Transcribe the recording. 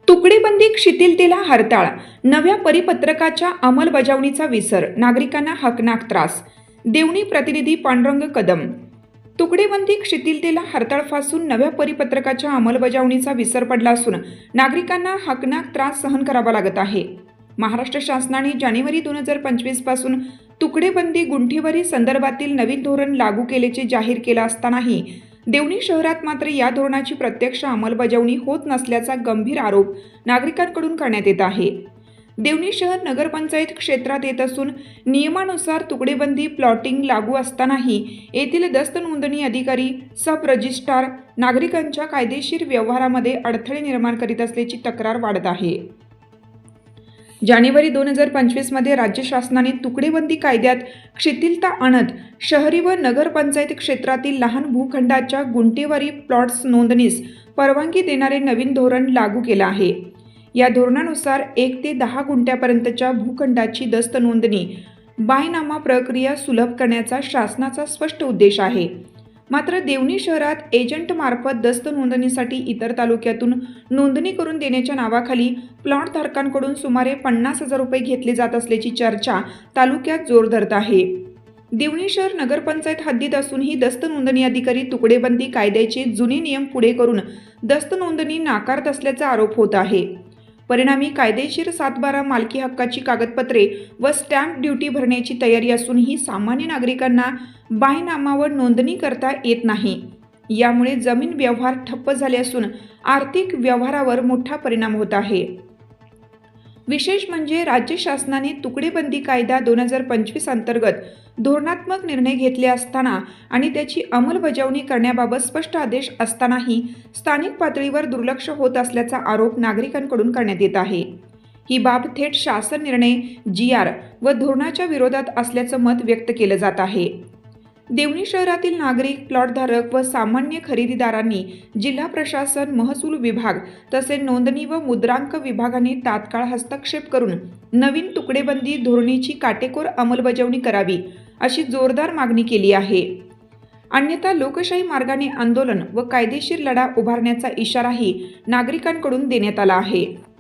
तुकडेबंदी शिथिलतेला हरताळ, नव्या परिपत्रकाच्या अंमलबजावणीचा विसर, नागरिकांना हकनाक त्रास. देवणी प्रतिनिधी पांडुरंग कदम. तुकडेबंदी शिथिलतेला हरताळ फासून नव्या परिपत्रकाच्या अंमलबजावणीचा विसर पडला असून नागरिकांना हकनाक त्रास सहन करावा लागत आहे. महाराष्ट्र शासनाने जानेवारी 2025 पासून तुकडेबंदी गुंठेवारी संदर्भातील नवीन धोरण लागू केल्याचे जाहीर केले असतानाही देवणी शहरात मात्र या धोरणाची प्रत्यक्ष अंमलबजावणी होत नसल्याचा गंभीर आरोप नागरिकांकडून करण्यात येत आहे. देवणी शहर नगरपंचायत क्षेत्रात येत असून नियमानुसार तुकडेबंदी प्लॉटिंग लागू असतानाही येथील दस्त नोंदणी अधिकारी, सब रजिस्ट्रार नागरिकांच्या कायदेशीर व्यवहारामध्ये अडथळे निर्माण करीत असल्याची तक्रार वाढत आहे. जानेवारी 2025 मध्ये राज्य शासनाने तुकडेबंदी कायद्यात शिथिलता आणत शहरी व नगरपंचायत क्षेत्रातील लहान भूखंडाच्या गुंठेवारी प्लॉट्स नोंदणीस परवानगी देणारे नवीन धोरण लागू केले आहे. या धोरणानुसार 1 ते 10 गुंठ्यापर्यंतच्या भूखंडाची दस्त नोंदणी बायनामा प्रक्रिया सुलभ करण्याचा शासनाचा स्पष्ट उद्देश आहे. मात्र देवणी शहरात एजंटमार्फत दस्त नोंदणीसाठी इतर तालुक्यातून नोंदणी करून देण्याच्या नावाखाली प्लॉट धारकांकडून सुमारे 50,000 रुपये घेतले जात असल्याची चर्चा तालुक्यात जोर धरत आहे. देवणी शहर नगरपंचायत हद्दीत असूनही दस्त नोंदणी अधिकारी तुकडेबंदी कायद्याचे जुने नियम पुढे करून दस्त नोंदणी नाकारत असल्याचा आरोप होत आहे. परिणामी कायदेशीर 7/12 मालकी हक्काची कागदपत्रे व स्टॅम्प ड्युटी भरण्याची तयारी असूनही सामान्य नागरिकांना बायनामावर नोंदणी करता येत नाही. यामुळे जमीन व्यवहार ठप्प झाले असून आर्थिक व्यवहारावर मोठा परिणाम होत आहे. विशेष म्हणजे राज्य शासनाने तुकडेबंदी कायदा 2025 अंतर्गत धोरणात्मक निर्णय घेतले असताना आणि त्याची अंमलबजावणी करण्याबाबत स्पष्ट आदेश असतानाही स्थानिक पातळीवर दुर्लक्ष होत असल्याचा आरोप नागरिकांकडून करण्यात येत आहे. ही बाब थेट शासन निर्णय, GR व धोरणाच्या विरोधात असल्याचं मत व्यक्त केलं जात आहे. देवणी शहरातील नागरिक, प्लॉटधारक व सामान्य खरेदीदारांनी जिल्हा प्रशासन, महसूल विभाग तसेच नोंदणी व मुद्रांक विभागाने तात्काळ हस्तक्षेप करून नवीन तुकडेबंदी धोरणीची काटेकोर अंमलबजावणी करावी अशी जोरदार मागणी केली आहे. अन्यथा लोकशाही मार्गाने आंदोलन व कायदेशीर लढा उभारण्याचा इशाराही नागरिकांकडून देण्यात आला आहे.